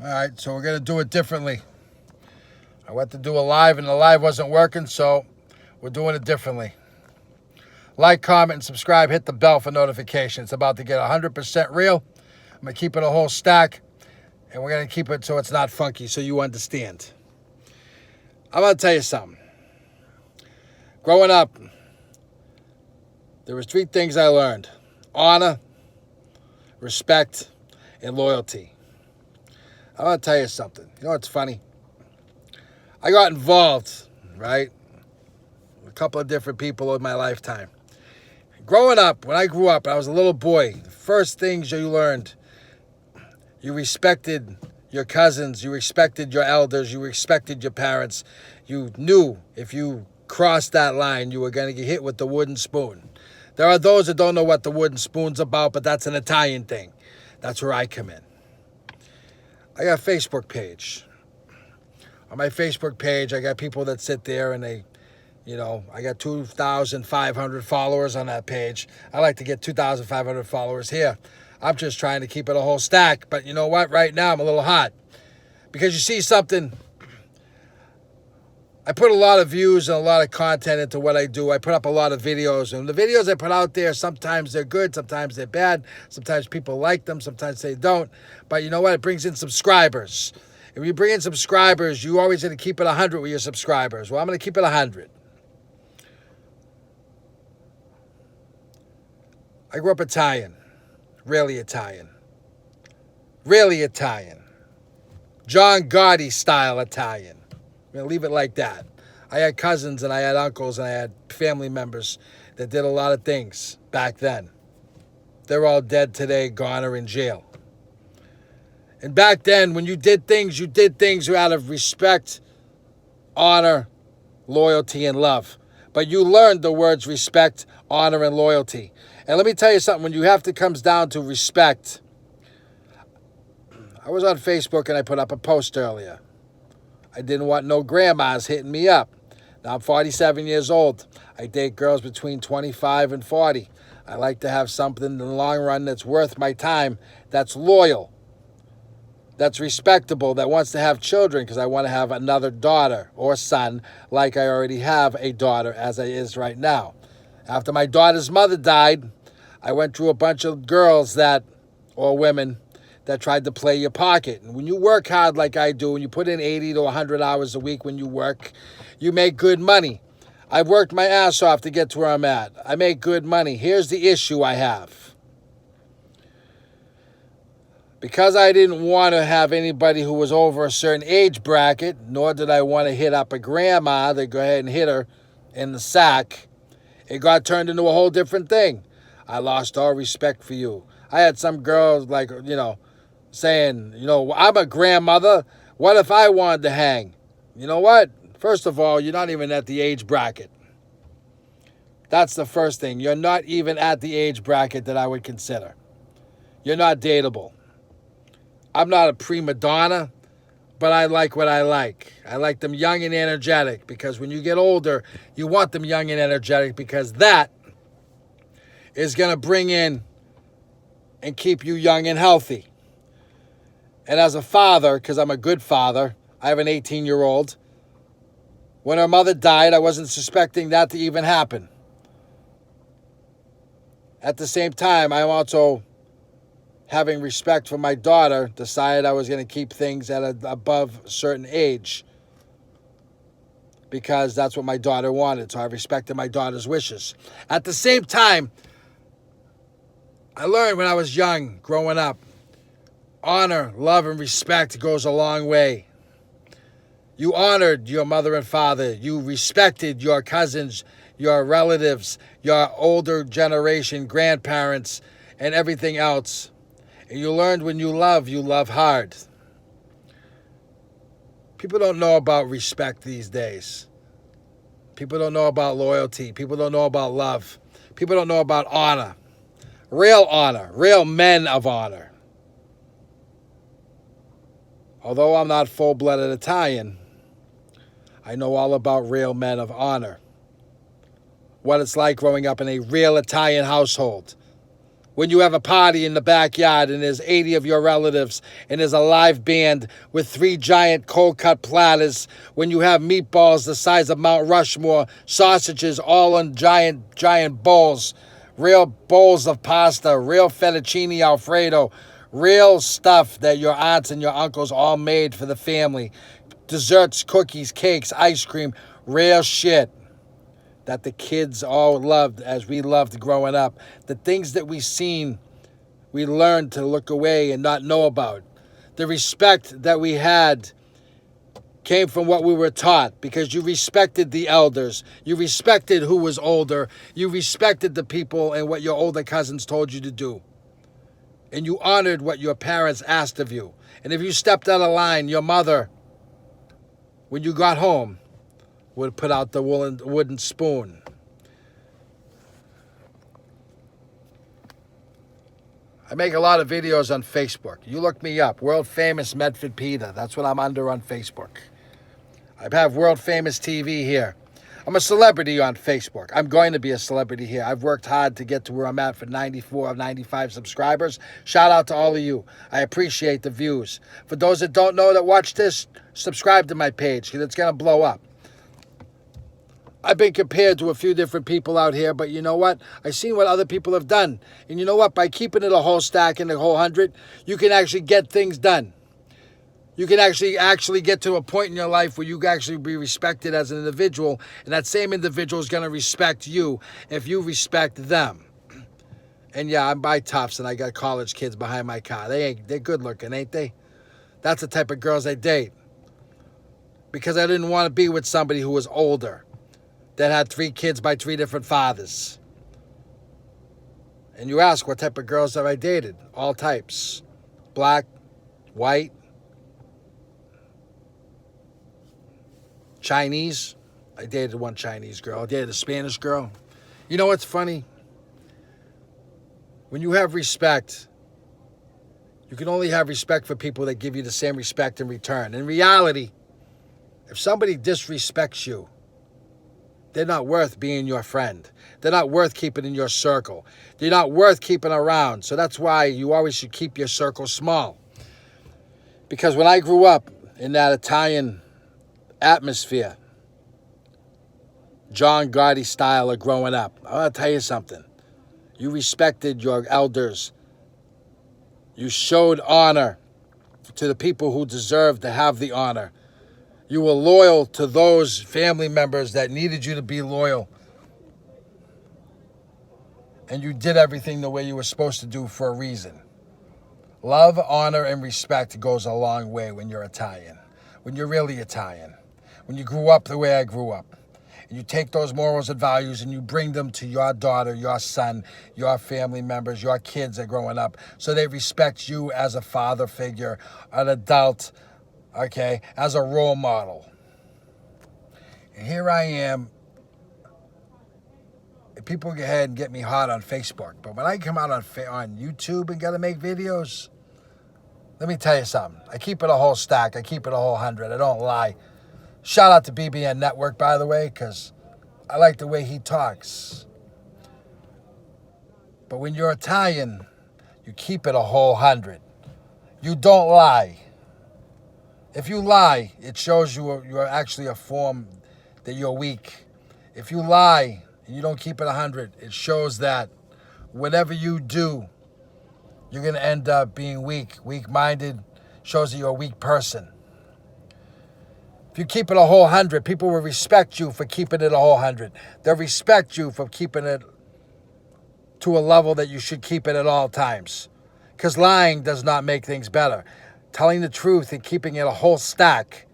All right, so we're going to do it differently. I went to do a live and the live wasn't working, so we're doing it differently. Like, comment, and subscribe. Hit the bell for notifications. It's about to get 100% real. I'm going to keep it a whole stack, and we're going to keep it so it's not funky, so you understand. I'm going to tell you something. Growing up, there was 3 things I learned: honor, respect, and loyalty. I'm going to tell you something. You know what's funny? I got involved, right? A couple of different people in my lifetime. Growing up, when I grew up, I was a little boy. The first things you learned, you respected your cousins, you respected your elders, you respected your parents. You knew if you crossed that line, you were going to get hit with the wooden spoon. There are those that don't know what the wooden spoon's about, but that's an Italian thing. That's where I come in. I got a Facebook page. On my Facebook page, I got people that sit there and they, I got 2,500 followers on that page. I like to get 2,500 followers here. I'm just trying to keep it a whole stack. But you know what? Right now, I'm a little hot. Because you see something, I put a lot of views and a lot of content into what I do. I put up a lot of videos. And the videos I put out there, sometimes they're good, sometimes they're bad. Sometimes people like them, sometimes they don't. But you know what? It brings in subscribers. If you bring in subscribers, you always going to keep it 100 with your subscribers. Well, I'm going to keep it 100. I grew up Italian. Really Italian. Really Italian. John Gotti style Italian. I'm going to leave it like that. I had cousins and I had uncles and I had family members that did a lot of things back then. They're all dead today, gone or in jail. And back then, when you did things out of respect, honor, loyalty, and love. But you learned the words respect, honor, and loyalty. And let me tell you something, when you have to comes down to respect, I was on Facebook and I put up a post earlier. I didn't want no grandmas hitting me up. Now I'm 47 years old. I date girls between 25 and 40. I like to have something in the long run that's worth my time, that's loyal, that's respectable, that wants to have children, because I want to have another daughter or son like I already have a daughter as I is right now. After my daughter's mother died, I went through a bunch of girls or women that tried to play your pocket. And when you work hard like I do, and you put in 80 to 100 hours a week when you work, you make good money. I've worked my ass off to get to where I'm at. I make good money. Here's the issue I have. Because I didn't want to have anybody who was over a certain age bracket, nor did I want to hit up a grandma to go ahead and hit her in the sack, it got turned into a whole different thing. I lost all respect for you. I had some girls saying, I'm a grandmother. What if I wanted to hang? You know what? First of all, you're not even at the age bracket. That's the first thing. You're not even at the age bracket that I would consider. You're not dateable. I'm not a prima donna, but I like what I like. I like them young and energetic, because when you get older, you want them young and energetic, because that is going to bring in and keep you young and healthy. And as a father, because I'm a good father, I have an 18-year-old. When her mother died, I wasn't suspecting that to even happen. At the same time, I'm also, having respect for my daughter, decided I was going to keep things at above a certain age, because that's what my daughter wanted. So I respected my daughter's wishes. At the same time, I learned when I was young, growing up, honor, love, and respect goes a long way. You honored your mother and father. You respected your cousins, your relatives, your older generation, grandparents, and everything else. And you learned when you love hard. People don't know about respect these days. People don't know about loyalty. People don't know about love. People don't know about honor. Real men of honor. Although I'm not full-blooded Italian, I know all about real men of honor. What it's like growing up in a real Italian household. When you have a party in the backyard and there's 80 of your relatives and there's a live band with 3 giant cold cut platters, when you have meatballs the size of Mount Rushmore, sausages all on giant bowls, real bowls of pasta, real fettuccine Alfredo, real stuff that your aunts and your uncles all made for the family, desserts, cookies, cakes, ice cream, real shit that the kids all loved as we loved growing up. The things that we seen, we learned to look away and not know about. The respect that we had came from what we were taught, because you respected the elders. You respected who was older. You respected the people and what your older cousins told you to do. And you honored what your parents asked of you. And if you stepped out of line, your mother, when you got home, would put out the wooden spoon. I make a lot of videos on Facebook. You look me up, world famous Medford Peter. That's what I'm under on Facebook. I have world famous TV here. I'm a celebrity on Facebook. I'm going to be a celebrity here. I've worked hard to get to where I'm at for 94 of 95 subscribers. Shout out to all of you. I appreciate the views. For those that don't know that watch this, subscribe to my page because it's going to blow up. I've been compared to a few different people out here, but you know what? I've seen what other people have done. And you know what? By keeping it a whole stack and a whole 100, you can actually get things done. You can actually get to a point in your life where you can actually be respected as an individual, and that same individual is going to respect you if you respect them. And yeah, I'm by Tufts, and I got college kids behind my car. They're good looking, ain't they? That's the type of girls I date. Because I didn't want to be with somebody who was older, that had 3 kids by 3 different fathers. And you ask, what type of girls have I dated? All types. Black, white, Chinese. I dated one Chinese girl. I dated a Spanish girl. You know what's funny? When you have respect, you can only have respect for people that give you the same respect in return. In reality, if somebody disrespects you, they're not worth being your friend. They're not worth keeping in your circle. They're not worth keeping around. So that's why you always should keep your circle small. Because when I grew up in that Italian atmosphere, John Gotti style of growing up, I want to tell you something. You respected your elders. You showed honor to the people who deserved to have the honor. You were loyal to those family members that needed you to be loyal. And you did everything the way you were supposed to do for a reason. Love, honor, and respect goes a long way when you're Italian. When you're really Italian. When you grew up the way I grew up. And you take those morals and values and you bring them to your daughter, your son, your family members, your kids that are growing up. So they respect you as a father figure, an adult, okay, as a role model. And here I am. People go ahead and get me hot on Facebook. But when I come out on YouTube and got to make videos, let me tell you something. I keep it a whole stack. I keep it a whole 100. I don't lie. Shout out to BBN Network, by the way, because I like the way he talks. But when you're Italian, you keep it a whole 100. You don't lie. If you lie, it shows you're actually a form that you're weak. If you lie and you don't keep it 100, it shows that whatever you do, you're going to end up being weak. Weak-minded shows that you're a weak person. If you keep it a whole 100, people will respect you for keeping it a whole 100. They'll respect you for keeping it to a level that you should keep it at all times. Because lying does not make things better. Telling the truth and keeping it a whole stack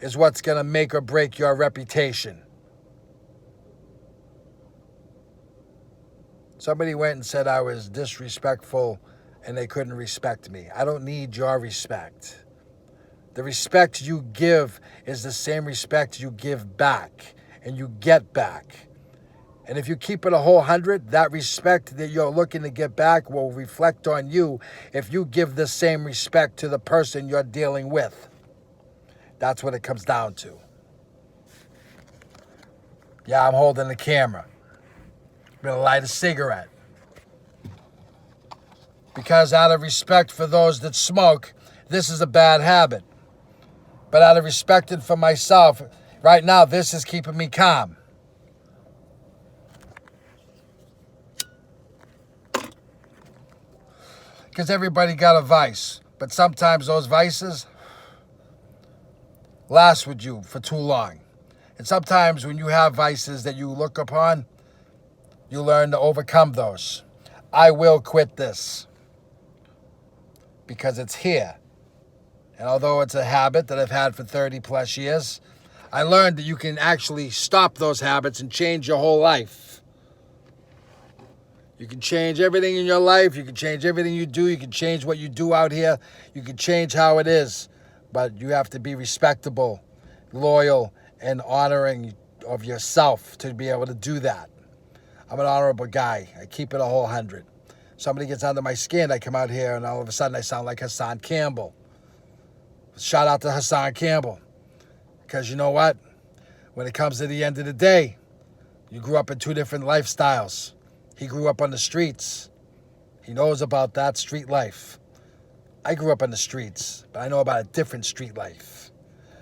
is what's going to make or break your reputation. Somebody went and said I was disrespectful and they couldn't respect me. I don't need your respect. The respect you give is the same respect you give back and you get back. And if you keep it a whole 100, that respect that you're looking to get back will reflect on you if you give the same respect to the person you're dealing with. That's what it comes down to. Yeah, I'm holding the camera. I'm going to light a cigarette. Because out of respect for those that smoke, this is a bad habit. But out of respect for myself, right now, this is keeping me calm. Because everybody got a vice. But sometimes those vices last with you for too long. And sometimes when you have vices that you look upon, you learn to overcome those. I will quit this. Because it's here. And although it's a habit that I've had for 30 plus years, I learned that you can actually stop those habits and change your whole life. You can change everything in your life. You can change everything you do. You can change what you do out here. You can change how it is. But you have to be respectable, loyal, and honoring of yourself to be able to do that. I'm an honorable guy. I keep it a whole 100. Somebody gets under my skin, I come out here and all of a sudden I sound like Hassan Campbell. Shout out to Hassan Campbell. Because you know what? When it comes to the end of the day, you grew up in two different lifestyles. He grew up on the streets. He knows about that street life. I grew up on the streets, but I know about a different street life.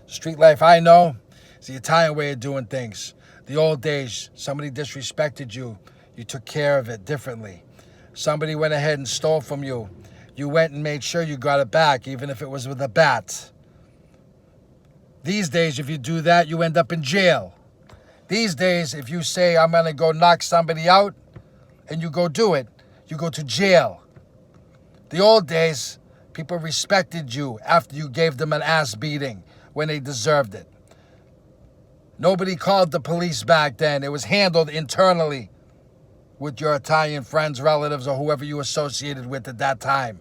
Street life I know is the Italian way of doing things. The old days, somebody disrespected you. You took care of it differently. Somebody went ahead and stole from you. You went and made sure you got it back, even if it was with a bat. These days, if you do that, you end up in jail. These days, if you say, I'm going to go knock somebody out, and you go do it, you go to jail. The old days, people respected you after you gave them an ass beating when they deserved it. Nobody called the police back then. It was handled internally with your Italian friends, relatives, or whoever you associated with at that time.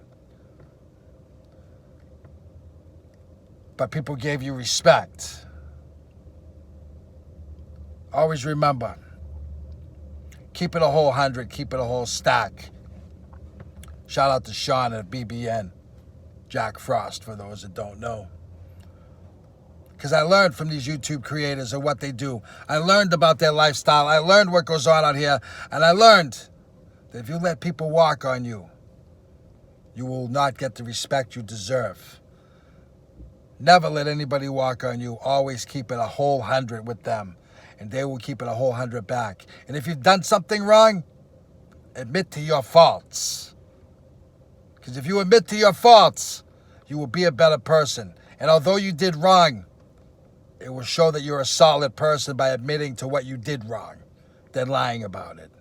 But people gave you respect. Always remember, keep it a whole 100, keep it a whole stack. Shout out to Sean at BBN, Jack Frost, for those that don't know. Because I learned from these YouTube creators and what they do. I learned about their lifestyle. I learned what goes on out here. And I learned that if you let people walk on you, you will not get the respect you deserve. Never let anybody walk on you. Always keep it a whole 100 with them. And they will keep it a whole 100 back. And if you've done something wrong, admit to your faults. Because if you admit to your faults, you will be a better person. And although you did wrong, it will show that you're a solid person by admitting to what you did wrong than lying about it.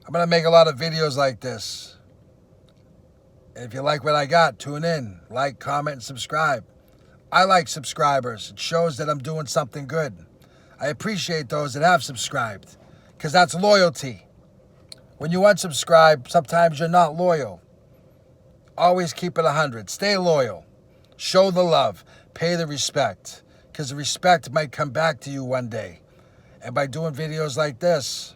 I'm going to make a lot of videos like this. And if you like what I got, tune in, like, comment, and subscribe. I like subscribers. It shows that I'm doing something good. I appreciate those that have subscribed because that's loyalty. When you unsubscribe, sometimes you're not loyal. Always keep it 100. Stay loyal. Show the love. Pay the respect. Because the respect might come back to you one day. And by doing videos like this,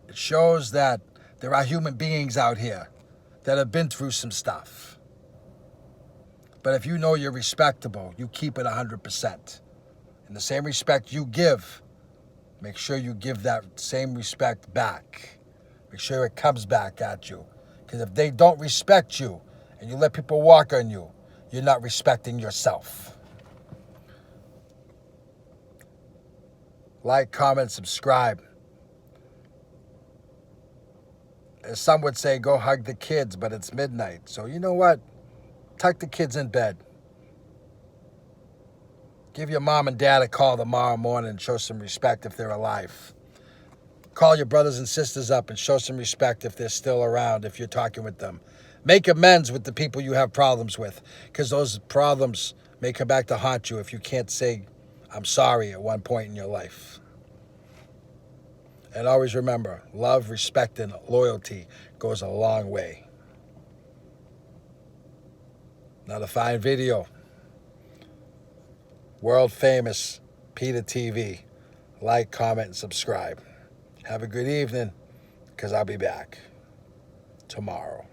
it shows that there are human beings out here that have been through some stuff. But if you know you're respectable, you keep it 100%. And the same respect you give, make sure you give that same respect back. Make sure it comes back at you. Because if they don't respect you and you let people walk on you, you're not respecting yourself. Like, comment, subscribe. As some would say, go hug the kids, but it's midnight. So you know what? Tuck the kids in bed. Give your mom and dad a call tomorrow morning and show some respect if they're alive. Call your brothers and sisters up and show some respect if they're still around, if you're talking with them. Make amends with the people you have problems with, because those problems may come back to haunt you if you can't say, I'm sorry at one point in your life. And always remember, love, respect, and loyalty goes a long way. Another fine video. World famous Peter TV. Like, comment, and subscribe. Have a good evening, because I'll be back tomorrow.